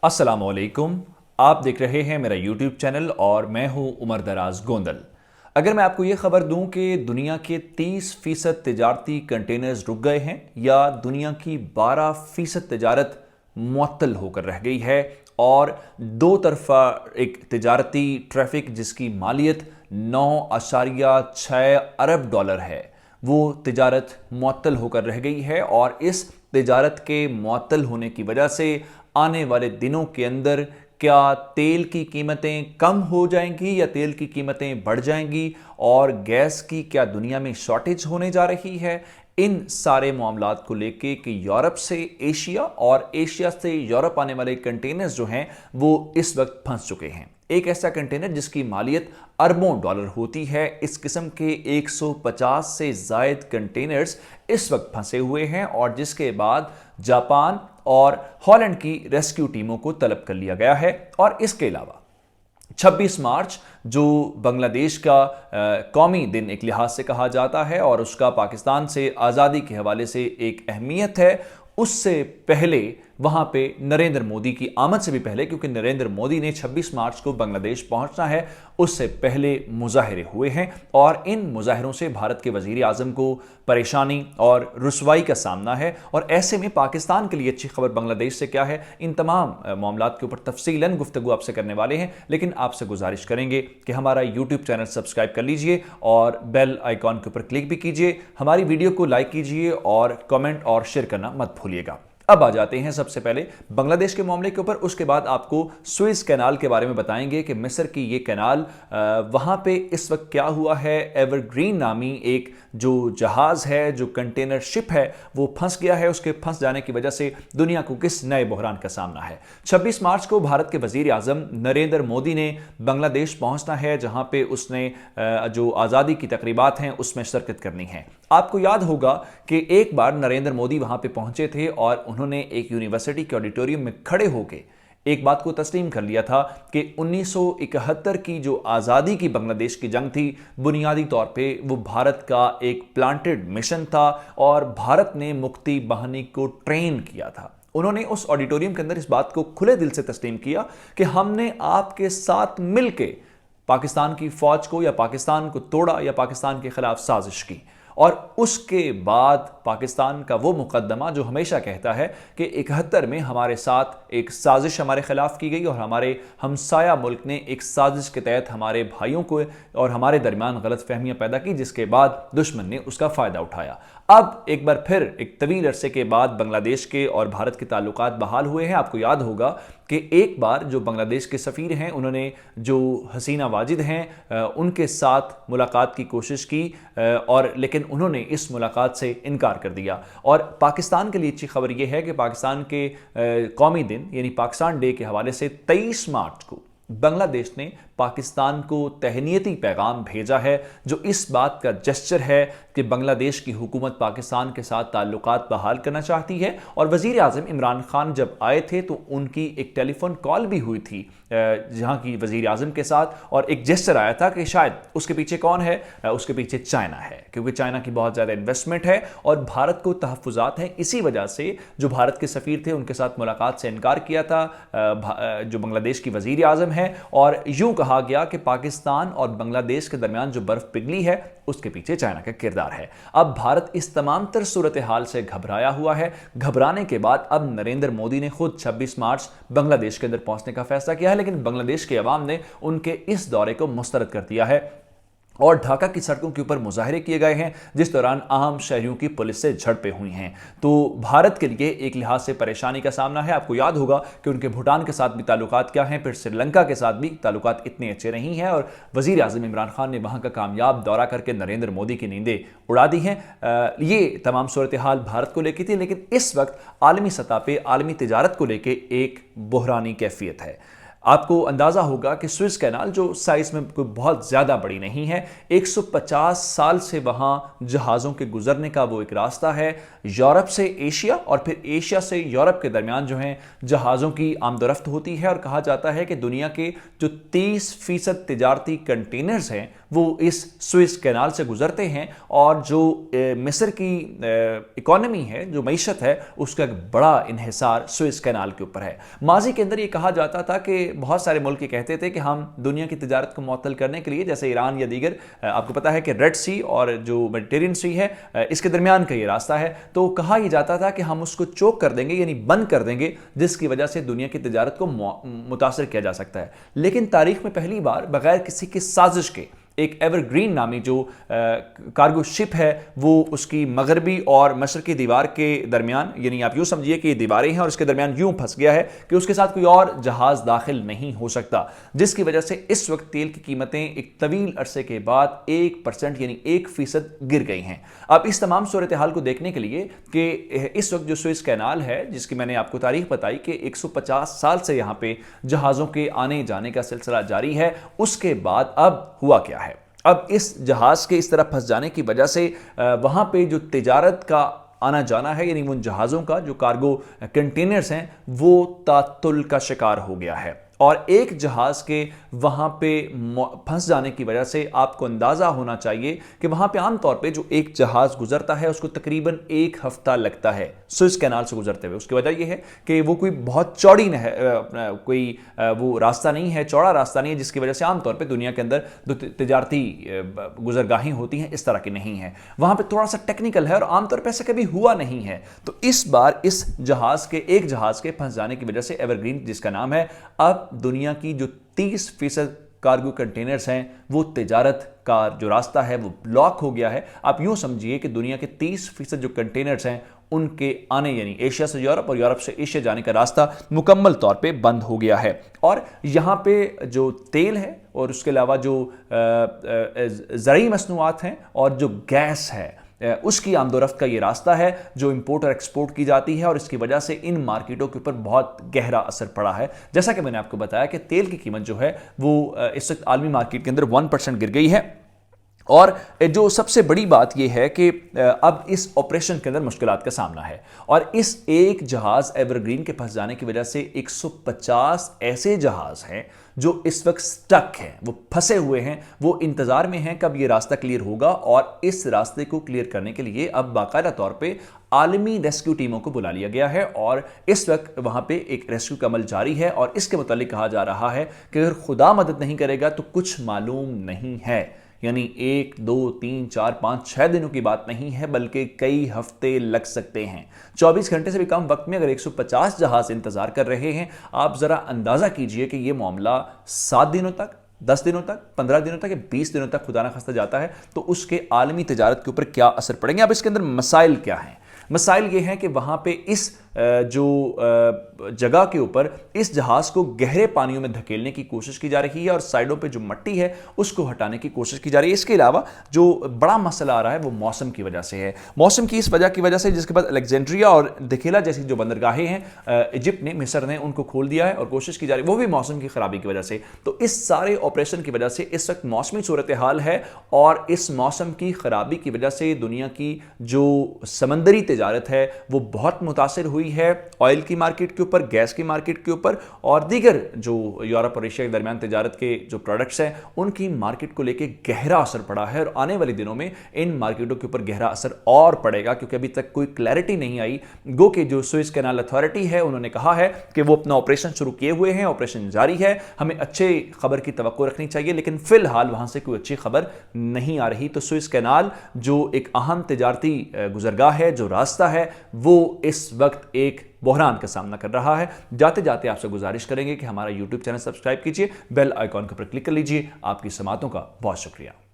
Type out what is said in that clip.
अस्सलाम वालेकुम। आप देख रहे हैं मेरा यूट्यूब चैनल और मैं हूं उमर दराज गोंदल। अगर मैं आपको ये खबर दूं कि दुनिया के 30% तिजारती कंटेनर्स रुक गए हैं या दुनिया की 12% तिजारत मुअत्तल होकर रह गई है और दो तरफा एक तिजारती ट्रैफिक जिसकी मालियत 9.6 अरब डॉलर है, वो तिजारत मुअत्तल होकर रह गई है। और इस तिजारत के मुअत्तल होने की वजह से आने वाले दिनों के अंदर क्या तेल की कीमतें कम हो जाएंगी या तेल की कीमतें बढ़ जाएंगी और गैस की क्या दुनिया में शॉर्टेज होने जा रही है, इन सारे मामलात को लेके कि यूरोप से एशिया और एशिया से यूरोप आने वाले कंटेनर्स जो हैं वो इस वक्त फंस चुके हैं। एक ऐसा कंटेनर जिसकी मालियत अरबों डॉलर होती है, इस किस्म के 150 से जायद कंटेनर्स इस वक्त फंसे हुए हैं और जिसके बाद जापान और हॉलैंड की रेस्क्यू टीमों को तलब कर लिया गया है। और इसके अलावा 26 मार्च जो बांग्लादेश का कौमी दिन एक लिहाज से कहा जाता है और उसका पाकिस्तान से आज़ादी के हवाले से एक अहमियत है, उससे पहले वहां पे नरेंद्र मोदी की आमद से भी पहले, क्योंकि नरेंद्र मोदी ने 26 मार्च को बांग्लादेश पहुंचना है, उससे पहले मुजाहरे हुए हैं और इन मुजाहरों से भारत के वजीर आजम को परेशानी और रुसवाई का सामना है। और ऐसे में पाकिस्तान के लिए अच्छी खबर बांग्लादेश से क्या है, इन तमाम मामलात के ऊपर तफसीलन गुफ्तगू आपसे करने वाले हैं। लेकिन आपसे गुजारिश करेंगे कि हमारा यूट्यूब चैनल सब्सक्राइब कर लीजिए और बेल आइकॉन के ऊपर क्लिक भी कीजिए, हमारी वीडियो को लाइक कीजिए और कमेंट और शेयर करना मत भूलिएगा। अब आ जाते हैं सबसे पहले बांग्लादेश के मामले के ऊपर, उसके बाद आपको सुएज कैनाल के बारे में बताएंगे कि मिस्र की ये कैनाल वहाँ पे इस वक्त क्या हुआ है। एवरग्रीन नामी एक जो जहाज है, जो कंटेनर शिप है, वो फंस गया है। उसके फंस जाने की वजह से दुनिया को किस नए बहरान का सामना है। 26 मार्च को भारत के वजीर आजम नरेंद्र मोदी ने बांग्लादेश पहुंचना है, जहां पे उसने जो आज़ादी की तकरीबात हैं उसमें शिरकत करनी है। आपको याद होगा कि एक बार नरेंद्र मोदी वहां पे पहुंचे थे और उन्होंने एक यूनिवर्सिटी के ऑडिटोरियम में खड़े होकर एक बात को तस्लीम कर लिया था कि 1971 की जो आज़ादी की बांग्लादेश की जंग थी, बुनियादी तौर पे वो भारत का एक प्लांटेड मिशन था और भारत ने मुक्ति बाहिनी को ट्रेन किया था। उन्होंने उस ऑडिटोरियम के अंदर इस बात को खुले दिल से तस्लीम किया कि हमने आपके साथ मिलकर पाकिस्तान की फौज को या पाकिस्तान को तोड़ा या पाकिस्तान के खिलाफ साजिश की। और उसके बाद पाकिस्तान का वो मुकदमा जो हमेशा कहता है कि 71 में हमारे साथ एक साजिश हमारे खिलाफ की गई और हमारे हमसाया मुल्क ने एक साजिश के तहत हमारे भाइयों को और हमारे दरमियान गलत फहमियाँ पैदा की, जिसके बाद दुश्मन ने उसका फ़ायदा उठाया। अब एक बार फिर एक तवील अरसे के बाद बांग्लादेश के और भारत के ताल्लुकात बहाल हुए हैं। आपको याद होगा कि एक बार जो बांग्लादेश के सफ़ीर हैं उन्होंने जो हसीना वाजिद हैं उनके साथ मुलाकात की कोशिश की और लेकिन उन्होंने इस मुलाकात से इनकार कर दिया। और पाकिस्तान के लिए अच्छी खबर यह है कि पाकिस्तान के कौमी दिन यानी पाकिस्तान डे के हवाले से 23 मार्च को बांग्लादेश ने पाकिस्तान को तहनीती पैगाम भेजा है, जो इस बात का जेस्चर है कि बांग्लादेश की हुकूमत पाकिस्तान के साथ ताल्लुकात बहाल करना चाहती है। और वज़ीर आज़म इमरान खान जब आए थे तो उनकी एक टेलीफोन कॉल भी हुई थी जहां की वज़ीर आज़म के साथ, और एक जेस्चर आया था कि शायद उसके पीछे कौन है, उसके पीछे चाइना है, क्योंकि चाइना की बहुत ज़्यादा इन्वेस्टमेंट है और भारत को तहफ़्फ़ुज़ात हैं। इसी वजह से जो भारत के सफ़ीर थे उनके साथ मुलाकात से इनकार किया था जो बांग्लादेश की वज़ीर आज़म है। और यूँ कहा गया कि पाकिस्तान और बांग्लादेश के दरमियान जो बर्फ पिघली है उसके पीछे चाइना का किरदार है। अब भारत इस तमाम तर सूरत हाल से घबराया हुआ है। घबराने के बाद अब नरेंद्र मोदी ने खुद 26 मार्च बांग्लादेश के अंदर पहुंचने का फैसला किया है, लेकिन बांग्लादेश के अवाम ने उनके इस दौरे को मुस्तरद कर दिया है और ढाका की सड़कों के ऊपर मुजाहरे किए गए हैं, जिस दौरान आम शहरियों की पुलिस से झड़पें हुई हैं। तो भारत के लिए एक लिहाज से परेशानी का सामना है। आपको याद होगा कि उनके भूटान के साथ भी ताल्लुकात क्या हैं, फिर श्रीलंका के साथ भी ताल्लुकात इतने अच्छे नहीं हैं और वज़ीर आज़म इमरान खान ने वहाँ का कामयाब दौरा करके नरेंद्र मोदी की नींदें उड़ा दी हैं। ये तमाम सूरत हाल भारत को लेकर थी, लेकिन इस वक्त आलमी सतह पर आलमी तिजारत को लेकर एक बहरानी कैफियत है। आपको अंदाज़ा होगा कि सुएज कैनाल जो साइज़ में कोई बहुत ज़्यादा बड़ी नहीं है, 150 साल से वहाँ जहाज़ों के गुजरने का वो एक रास्ता है। यूरोप से एशिया और फिर एशिया से यूरोप के दरमियान जो हैं जहाज़ों की आमदोरफ्त होती है और कहा जाता है कि दुनिया के जो 30% तिजारती कंटेनर्स हैं وہ اس سوئس کینال سے گزرتے ہیں اور جو مصر کی اکانومی ہے، جو معیشت ہے، اس کا ایک بڑا انحصار سوئس کینال کے اوپر ہے۔ ماضی کے اندر یہ کہا جاتا تھا کہ بہت سارے ملک یہ کہتے تھے کہ ہم دنیا کی تجارت کو معطل کرنے کے لیے، جیسے ایران یا دیگر، آپ کو پتا ہے کہ ریڈ سی اور جو میڈیٹرینین سی ہے اس کے درمیان کا یہ راستہ ہے، تو کہا یہ جاتا تھا کہ ہم اس کو چوک کر دیں گے، یعنی بند کر دیں گے، جس کی وجہ سے دنیا کی تجارت کو متاثر کیا جا سکتا ہے۔ لیکن تاریخ میں پہلی بار بغیر کسی کی سازش کے ایک ایور گرین نامی جو کارگو شپ ہے، وہ اس کی مغربی اور مشرقی دیوار کے درمیان، یعنی آپ یوں سمجھیے کہ یہ دیواریں ہیں اور اس کے درمیان یوں پھنس گیا ہے کہ اس کے ساتھ کوئی اور جہاز داخل نہیں ہو سکتا، جس کی وجہ سے اس وقت تیل کی قیمتیں ایک طویل عرصے کے بعد 1% یعنی 1% گر گئی ہیں۔ اب اس تمام صورتحال کو دیکھنے کے لیے کہ اس وقت جو سوئس کینال ہے، جس کی میں نے آپ کو تاریخ بتائی کہ 150 سال سے یہاں پہ جہازوں کے آنے جانے کا سلسلہ جاری ہے، اس کے بعد اب ہوا کیا ہے؟ اب اس جہاز کے اس طرح پھنس جانے کی وجہ سے وہاں پہ جو تجارت کا آنا جانا ہے، یعنی ان جہازوں کا جو کارگو کنٹینرز ہیں، وہ تعطل کا شکار ہو گیا ہے۔ اور ایک جہاز کے وہاں پہ پھنس جانے کی وجہ سے آپ کو اندازہ ہونا چاہیے کہ وہاں پہ عام طور پہ جو ایک جہاز گزرتا ہے اس کو تقریباً 1 ہفتہ لگتا ہے سوئس کینال سے گزرتے ہوئے۔ اس کی وجہ یہ ہے کہ وہ کوئی بہت چوڑی کوئی وہ راستہ نہیں ہے، چوڑا راستہ نہیں ہے، جس کی وجہ سے عام طور پہ دنیا کے اندر جو تجارتی گزرگاہیں ہوتی ہیں اس طرح کی نہیں ہیں، وہاں پہ تھوڑا سا ٹیکنیکل ہے اور عام طور پہ ایسا کبھی ہوا نہیں ہے۔ تو اس بار اس جہاز کے ایک جہاز کے پھنس جانے کی وجہ سے ایور گرین جس کا نام ہے، اب دنیا کی جو 30% کارگو کنٹینرز ہیں، وہ تجارت کا جو راستہ ہے وہ بلاک ہو گیا ہے۔ آپ یوں سمجھیے کہ دنیا کے 30% جو کنٹینرز ہیں ان کے آنے، یعنی ایشیا سے یورپ اور یورپ سے ایشیا جانے کا راستہ مکمل طور پہ بند ہو گیا ہے۔ اور یہاں پہ جو تیل ہے اور اس کے علاوہ جو زرعی مصنوعات ہیں اور جو گیس ہے، اس کی آمد و رفت کا یہ راستہ ہے جو امپورٹ اور ایکسپورٹ کی جاتی ہے، اور اس کی وجہ سے ان مارکیٹوں کے اوپر بہت گہرا اثر پڑا ہے۔ جیسا کہ میں نے آپ کو بتایا کہ تیل کی قیمت جو ہے وہ اس وقت عالمی مارکیٹ کے اندر 1% گر گئی ہے، اور جو سب سے بڑی بات یہ ہے کہ اب اس آپریشن کے اندر مشکلات کا سامنا ہے، اور اس ایک جہاز ایور گرین کے پھنس جانے کی وجہ سے 150 ایسے جہاز ہیں جو اس وقت سٹک ہیں، وہ پھنسے ہوئے ہیں، وہ انتظار میں ہیں کب یہ راستہ کلیئر ہوگا، اور اس راستے کو کلیئر کرنے کے لیے اب باقاعدہ طور پہ عالمی ریسکیو ٹیموں کو بلا لیا گیا ہے، اور اس وقت وہاں پہ ایک ریسکیو کا عمل جاری ہے، اور اس کے متعلق کہا جا رہا ہے کہ اگر خدا مدد نہیں کرے گا تو کچھ معلوم نہیں ہے، یعنی 1 2 3 4 5 6 دنوں کی بات نہیں ہے، بلکہ کئی ہفتے لگ سکتے ہیں۔ 24 گھنٹے سے بھی کم وقت میں اگر 150 جہاز انتظار کر رہے ہیں، آپ ذرا اندازہ کیجئے کہ یہ معاملہ 7 دنوں تک، 10 دنوں تک، 15 دنوں تک یا 20 دنوں تک خدا نخواستہ جاتا ہے تو اس کے عالمی تجارت کے اوپر کیا اثر پڑیں گے۔ اب اس کے اندر مسائل کیا ہیں؟ مسائل یہ ہیں کہ وہاں پہ اس جو جگہ کے اوپر اس جہاز کو گہرے پانیوں میں دھکیلنے کی کوشش کی جا رہی ہے، اور سائڈوں پہ جو مٹی ہے اس کو ہٹانے کی کوشش کی جا رہی ہے۔ اس کے علاوہ جو بڑا مسئلہ آ رہا ہے وہ موسم کی وجہ سے ہے، موسم کی اس وجہ کی وجہ سے جس کے بعد الیگزینڈریا اور دکھیلا جیسی جو بندرگاہیں ہیں ایجپٹ نے، مصر نے ان کو کھول دیا ہے، اور کوشش کی جا رہی ہے وہ بھی موسم کی خرابی کی وجہ سے۔ تو اس سارے آپریشن کی وجہ سے اس وقت موسمی صورتحال ہے، اور اس موسم کی خرابی کی وجہ سے دنیا کی جو سمندری تجارت ہے وہ بہت متاثر ہوئی ہے، آئل کی مارکیٹ کے اوپر، گیس کی مارکیٹ کے اوپر، اور دیگر جو یورپ اور ایشیا کے درمیان تجارت کے جو پروڈکٹس ہیں ان کی مارکیٹ کو لے کے گہرا اثر پڑا ہے، اور آنے والے دنوں میں ان مارکیٹوں کے اوپر گہرا اثر اور پڑے گا، کیونکہ ابھی تک کوئی کلیئرٹی نہیں آئی۔ گو کہ جو سوئس کینال اتھارٹی ہے انہوں نے کہا ہے کہ وہ اپنا آپریشن شروع کیے ہوئے ہیں، آپریشن جاری ہے، ہمیں اچھے خبر کی توقع رکھنی چاہیے، لیکن فی الحال وہاں سے کوئی اچھی خبر نہیں آ رہی۔ تو سوئس کینال جو ایک اہم تجارتی گزرگاہ ہے، جو راستہ ہے، وہ اس وقت ایک بحران کا سامنا کر رہا ہے۔ جاتے جاتے آپ سے گزارش کریں گے کہ ہمارا یوٹیوب چینل سبسکرائب کیجئے، بیل آئیکن کے پر کلک کر لیجئے۔ آپ کی سماعتوں کا بہت شکریہ۔